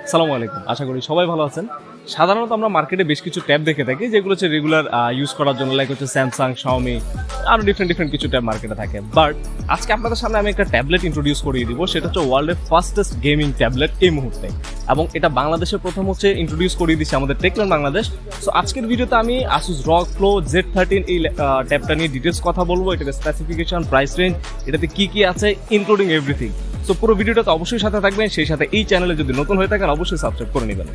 আসসালামু আলাইকুম, আশা করি সবাই ভালো আছেন। সাধারণত আমরা মার্কেটে বেশ কিছু ট্যাব দেখে থাকি যেগুলো হচ্ছে রেগুলার ইউজ করার জন্য, লাইক হচ্ছে স্যামসাং, শাওমি, আরও ডিফারেন্ট কিছু ট্যাব মার্কেটে থাকে। বাট আজকে আপনাদের সামনে আমি একটা ট্যাবলেট ইন্ট্রোডিউস করিয়ে দিব, সেটা হচ্ছে ওয়ার্ল্ডের ফাস্টেস্ট গেমিং ট্যাবলেট এই মুহূর্তে, এবং এটা বাংলাদেশের প্রথম হচ্ছে ইন্ট্রোডিউস করিয়ে দিচ্ছে আমাদের টেকল্যান্ড বাংলাদেশ। সো আজকের ভিডিওতে আমি Asus ROG Pro Z13 এই ট্যাবটা নিয়ে ডিটেলস কথা বলবো, এটার স্পেসিফিকেশন, প্রাইস রেঞ্জ, এটাতে কি আছে, ইনক্লুডিং এভরিথিং। সো পুরো ভিডিওটাতে অবশ্যই সাথে থাকবেন, সেই সাথে এই চ্যানেলে যদি নতুন হয়ে থাকেন অবশ্যই সাবস্ক্রাইব করে নেবেন।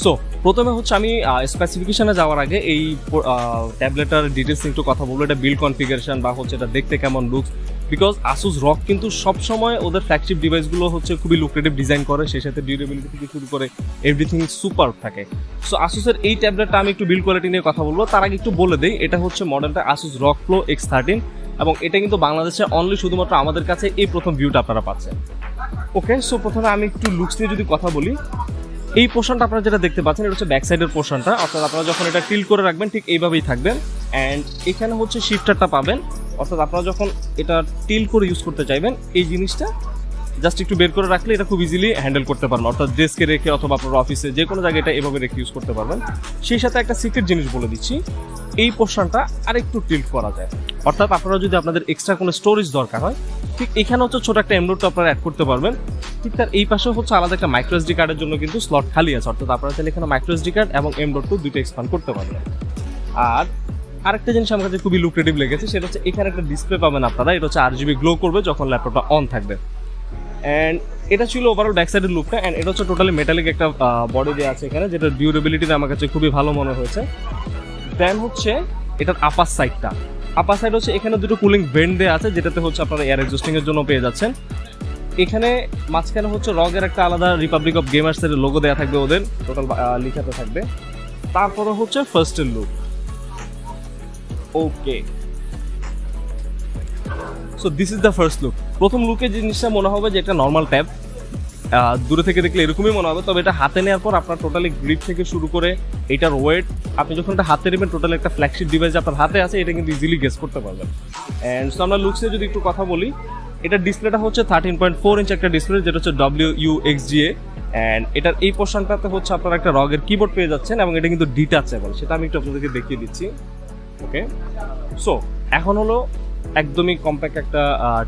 সো প্রথমে হচ্ছে আমি স্পেসিফিকেশনে যাওয়ার আগে এই ট্যাবলেটার ডিটেলস একটু কথা বলবো। এটা বিল্ড কনফিগারেশন বা হচ্ছে এটা দেখতে কেমন লুকস, বিকজ Asus ROG কিন্তু সবসময় ওদের ফ্ল্যাগশিপ ডিভাইসগুলো হচ্ছে খুবই লুক্রেটিভ ডিজাইন করে, সেই সাথে ডিউরেবিলিটি থেকে শুরু করে এভরিথিং সুপার থাকে। সো Asusের এই ট্যাবলেটটা আমি একটু বিল্ড কোয়ালিটি নিয়ে কথা বলবো। তার আগে একটু বলে দিই, এটা হচ্ছে মডেলটা Asus ROG Pro X13, এবং এটা কিন্তু বাংলাদেশে অনলি শুধুমাত্র আমাদের কাছে এই প্রথম ভিউটা আপনারা পাচ্ছেন। ওকে, সো প্রথমে আমি একটু লুকস নিয়ে যদি কথা বলি, এই পোর্শনটা আপনারা যেটা দেখতে পাচ্ছেন এটা হচ্ছে ব্যাক সাইডের পোর্শনটা, অর্থাৎ আপনারা যখন এটা টিল্ট করে রাখবেন ঠিক এইভাবেই থাকবেন। অ্যান্ড এখানে হচ্ছে শিফটারটা পাবেন, অর্থাৎ আপনারা যখন এটা টিল্ট করে ইউজ করতে চাইবেন এই জিনিসটা জাস্ট একটু বের করে রাখলে এটা খুব ইজিলি হ্যান্ডেল করতে পারবেন, অর্থাৎ ডেস্কে রেখে অথবা আপনার অফিসে যে কোনো জায়গায় এটা এভাবে রেখে ইউজ করতে পারবেন। সেই সাথে একটা সিক্রেট জিনিস বলে দিচ্ছি, এই পোর্শনটা আরেকটু টিল্ট করা যায়, অর্থাৎ আপনারা যদি আপনাদের এক্সট্রা কোনো স্টোরেজ দরকার হয় ঠিক এখানে হচ্ছে ছোট একটা এমডোট আপনারা অ্যাড করতে পারবেন। ঠিক তার এই পাশে হচ্ছে আলাদা একটা মাইক্রো এসডি কার্ডের জন্য কিন্তু স্লট খালি আছে, অর্থাৎ আপনারা চাইলে এখানে মাইক্রো এসডি কার্ড এবং এমডোট দুটো এক্সপান্ড করতে পারবেন। আর আরেকটা জিনিস আমার কাছে খুবই লুক্রেটিভ লেগেছে, সেটা হচ্ছে এখানে একটা ডিসপ্লে পাবেন আপনারা, এটা হচ্ছে RGB গ্লো করবে যখন ল্যাপটপটা অন থাকবে। অ্যান্ড এটা ছিল ওভারঅল ব্যাক সাইডের লুকটা। অ্যান্ড এটা হচ্ছে টোটালি মেটালিক একটা বডি দেওয়া আছে এখানে, যেটা ডিউরেবিলিটিতে আমার কাছে খুবই ভালো মনে হয়েছে। দেন হচ্ছে এটার আপার সাইডটা, আপার সাইড হচ্ছে এখানে দুটো কুলিং ভেন্ট দেওয়া আছে, যেটাতে হচ্ছে আপনারা এয়ার এক্সস্টিং এর জন্য পেয়ে যাচ্ছেন। এখানে মাঝখানে হচ্ছে রগের একটা আলাদা রিপাবলিক অফ গেমার্স এর লোগো দেওয়া থাকবে, ওদের টোটাল লিখাতে থাকবে। তারপরে হচ্ছে ফার্স্টের look. Okay, so this is the first look. প্রথম লুকে জিনিসটা মনে হবে যে এটা নর্মাল ট্যাব, দূরে থেকে দেখলে এরকমই মনে হবে, তবে এটা হাতে নেওয়ার পর আপনার টোটালি গ্রিপ থেকে শুরু করে এটার ওয়েট, আপনি যখন এটা হাতে নেবেন টোটালি একটা ফ্ল্যাগশিপ ডিভাইস আপনার হাতে আছে, এটা কিন্তু ইজিলি গেস করতে পারবেন। অ্যান্ড সো আমরা লুকসে যদি একটু কথা বলি, এটার ডিসপ্লেটা হচ্ছে 13.4 ইঞ্চ একটা ডিসপ্লে, যেটা হচ্ছে WUXGA। অ্যান্ড এটার এই পোর্শনটাতে হচ্ছে আপনারা একটা রগের কিবোর্ড পেয়ে যাচ্ছেন, এবং এটা কিন্তু ডিটাচেবল, সেটা আমি একটু আপনাদেরকে দেখিয়ে দিচ্ছি। ওকে, সো এখন হলো একদমই কম্প্যাক্ট একটা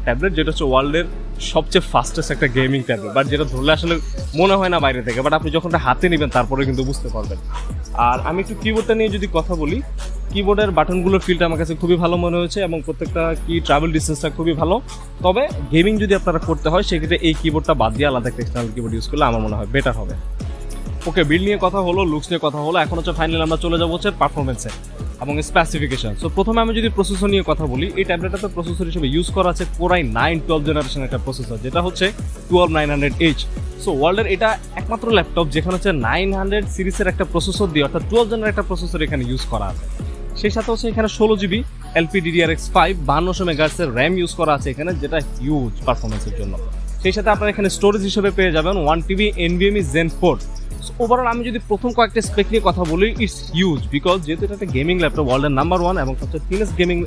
ট্যাবলেট, যেটা হচ্ছে ওয়ার্ল্ডের সবচেয়ে ফাস্টেস্ট একটা গেমিং ট্যাবলেট, বাট যেটা ধরলে আসলে মনে হয় না বাইরে থেকে, বাট আপনি যখন এটা হাতে নেবেন তারপরে কিন্তু বুঝতে পারবেন। আর আমি একটু কিবোর্ডটা নিয়ে যদি কথা বলি, কিবোর্ডের বাটনগুলোর ফিলটা আমার কাছে খুবই ভালো মনে হয়েছে, এবং প্রত্যেকটা কি ট্রাভেল ডিস্টেন্সটা খুবই ভালো। তবে গেমিং যদি আপনারা করতে হয় সেক্ষেত্রে এই কিবোর্ডটা বাদ দিয়ে আলাদা একটা এক্সটার্নাল কিবোর্ড ইউজ করলে আমার মনে হয় বেটার হবে। ওকে, বিল্ড নিয়ে কথা হলো, লুকস নিয়ে কথা হলো, এখন হচ্ছে ফাইনালি আমরা চলে যাবো হচ্ছে পারফরমেন্সে এবং স্পেসিফিকেশন। সো প্রথমে আমি যদি প্রসেসর নিয়ে কথা বলি, এই ট্যাবলেটটাতে প্রসেসর হিসেবে ইউজ করা আছে Core i9 12th জেনারেশন একটা প্রসেসর, যেটা হচ্ছে 12900H। সো ওয়ার্ল্ডের এটা একমাত্র ল্যাপটপ যেখানে হচ্ছে 900 সিরিজের একটা প্রসেসর দিয়ে, অর্থাৎ 12th জেনারেশনের একটা প্রসেসর এখানে ইউজ করা আছে। সেই সাথে হচ্ছে এখানে 16GB LPDDR5 5200 MHz RAM use করা আছে এখানে, যেটা হিউজ পারফরমেন্সের জন্য। সেই সাথে আপনারা এখানে স্টোরেজ হিসেবে পেয়ে যাবেন 1TB NVMe Zen 4। ওভারঅল আমি যদি প্রথম কয়েকটা স্পেক নিয়ে কথা বলি, ইটস হিউজ, বিকজ যেহেতু এটা একটা গেমিং ল্যাপটপ, ওয়ার্ল্ডের নাম্বার 1 এবং সবচেয়ে থিনেস্ট গেমিং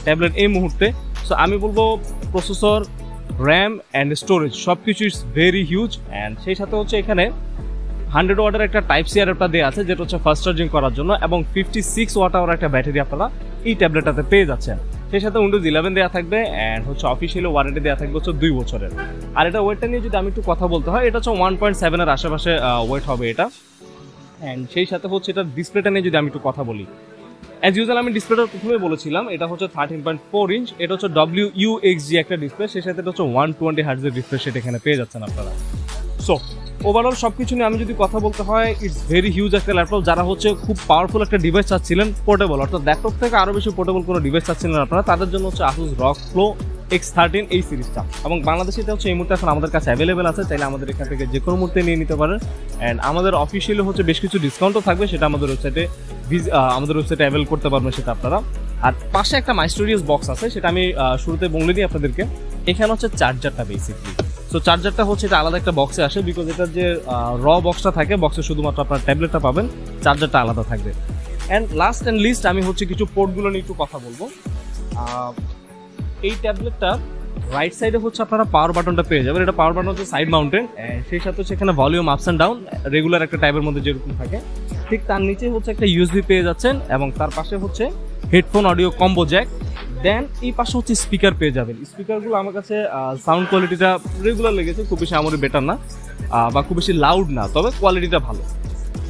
ট্যাবলেট এই মুহূর্তে। সো আমি বলবো প্রসেসর, র্যাম অ্যান্ড স্টোরেজ সব কিছু ইটস ভেরি হিউজ। অ্যান্ড সেই সাথে হচ্ছে এখানে 100 ওয়াটের একটা টাইপ সি অ্যাডাপ্টার দেওয়া আছে, যেটা হচ্ছে ফাস্ট চার্জিং করার জন্য, এবং 56 ওয়াট আওয়ার একটা ব্যাটারি আপনারা এই ট্যাবলেটটাতে পেয়ে যাচ্ছেন। সেই সাথে উইন্ডোজ 11 দেওয়া থাকবে অ্যান্ড হচ্ছে অফিসিয়ালি ওয়ারেন্টি দেওয়া থাকবে হচ্ছে 2 বছরের। আর এটা ওয়েটটা নিয়ে যদি আমি একটু কথা বলতে হয়, এটা হচ্ছে 1.7 এর আশেপাশে ওয়েট হবে এটা। অ্যান্ড সেই সাথে হচ্ছে এটা ডিসপ্লেটা নিয়ে যদি আমি একটু কথা বলি, অ্যাজ ইউজুয়াল আমি ডিসপ্লেটা প্রথমে বলেছিলাম এটা হচ্ছে 13.4 ইঞ্চ, এটা হচ্ছে WUXGA একটা ডিসপ্লে, সেই সাথে এটা হচ্ছে 120 হার্টজের ডিসপ্লে, সেটা এখানে পেয়ে যাচ্ছেন আপনারা। সো ওভারঅল সব কিছু নিয়ে আমি যদি কথা বলতে হয়, ইটস ভেরি হিউজ একটা ল্যাপটপ। যারা হচ্ছে খুব পাওয়ারফুল একটা ডিভাইস চাচ্ছিলেন, পোর্টেবল, অর্থাৎ ল্যাপটপ থেকে আরও বেশি পোর্টেবল কোনো ডিভাইস চাচ্ছিলেন আপনারা, তাদের জন্য হচ্ছে Asus ROG Flow X13 এই সিরিজটা। এবং বাংলাদেশে এটা হচ্ছে এই মুহূর্তে এখন আমাদের কাছে অ্যাভেলেবেল আছে, চাইলে আমাদের এখান থেকে যে কোনো মুহূর্তে নিয়ে নিতে পারেন। অ্যান্ড আমাদের অফিসিয়ালি হচ্ছে বেশ কিছু ডিসকাউন্টও থাকবে, সেটা আমাদের ওয়েবসাইটে অ্যাভেল করতে পারবেন সেটা আপনারা। আর পাশে একটা মাইস্টোরিয়াস বক্স আছে, সেটা আমি শুরুতে বলে দিই আপনাদেরকে। এখানে হচ্ছে চার্জারটা বেসিকলি। সো চার্জারটা হচ্ছে এটা আলাদা একটা বক্সে আসে, বিকজ এটার যে বক্সটা থাকে, বক্সে শুধুমাত্র আপনার ট্যাবলেটটা পাবেন, চার্জারটা আলাদা থাকবে। অ্যান্ড লাস্ট অ্যান্ড লিস্ট আমি হচ্ছে কিছু পোর্টগুলো নিয়ে একটু কথা বলবো। এই ট্যাবলেটটা রাইট সাইডে হচ্ছে আপনারা পাওয়ার বাটনটা পেয়ে যাবেন। এটা পাওয়ার বাটন হচ্ছে সাইড মাউন্টেন, সেই সাথে হচ্ছে এখানে volume ups and down regular একটা টাইপের মধ্যে যেরকম থাকে, ঠিক তার নিচে হচ্ছে একটা USB পেয়ে যাচ্ছেন, এবং তার পাশে হচ্ছে হেডফোন অডিও কম্বো জ্যাক। দেন এই পাশে হচ্ছে স্পিকার পেয়ে যাবেন। স্পিকারগুলো আমার কাছে সাউন্ড কোয়ালিটিটা রেগুলার লেগেছে, খুব বেশি আমারই বেটার না বা খুব বেশি লাউড না, তবে কোয়ালিটিটা ভালো।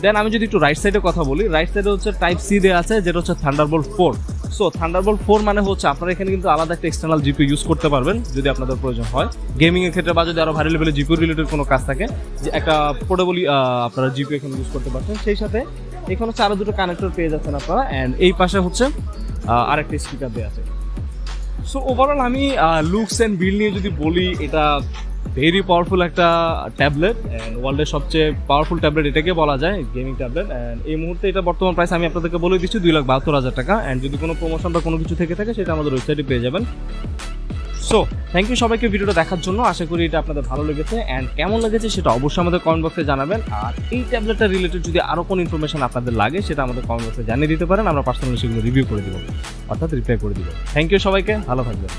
দেন আমি যদি একটু রাইট সাইডে কথা বলি, রাইট সাইডে হচ্ছে টাইপ সি দেওয়া আছে, যেটা হচ্ছে থান্ডারবোল্ট 4। সো থান্ডারবোল্ট 4 মানে হচ্ছে আপনারা এখানে কিন্তু আলাদা একটা এক্সটার্নাল জিপিইউ ইউজ করতে পারবেন যদি আপনাদের প্রয়োজন হয় গেমিং এর ক্ষেত্রে, বা যদি আরো ভারী লেভেলে জিপিইউ রিলেটেড কোনো কাজ থাকে, যে একটা পোর্টেবলি আপনারা জিপিইউ এখানে ইউজ করতে পারছেন। সেই সাথে এখানে হচ্ছে আরো দুটো কানেক্টর পেয়ে যাচ্ছেন আপনারা, অ্যান্ড এই পাশে হচ্ছে আরেকটা স্পিকার দেওয়া আছে। সো ওভারঅল আমি লুকস অ্যান্ড বিল্ড নিয়ে যদি বলি, এটা ভেরি পাওয়ারফুল একটা ট্যাবলেট, অ্যান্ড ওয়ার্ল্ডের সবচেয়ে পাওয়ারফুল ট্যাবলেট এটাকে বলা যায়, গেমিং ট্যাবলেট। অ্যান্ড এই মুহূর্তে এটা বর্তমান প্রাইস আমি আপনাদেরকে বলে দিচ্ছি 2,72,000 টাকা। অ্যান্ড যদি কোনো প্রমোশন বা কোনো কিছু থেকে থাকে, সেটা আমাদের ওয়েবসাইটে পেয়ে যাবেন। সো থ্যাংক ইউ সবাইকে ভিডিওটা দেখার জন্য। আশা করি এটা আপনাদের ভালো লেগেছে, অ্যান্ড কেমন লেগেছে সেটা অবশ্যই আমাদের কমেন্ট বক্সে জানাবেন। আর এই ট্যাবলেটটা রিলেটেড যদি আরও কোনো ইনফরমেশন আপনাদের লাগে, সেটা আমাদের কমেন্ট বক্সে জানিয়ে দিতে পারেন, আমরা পার্সোনালি সেগুলো রিভিউ করে দিব, অর্থাৎ রিপ্লাই করে দিব। থ্যাংক ইউ সবাইকে, ভালো থাকবেন।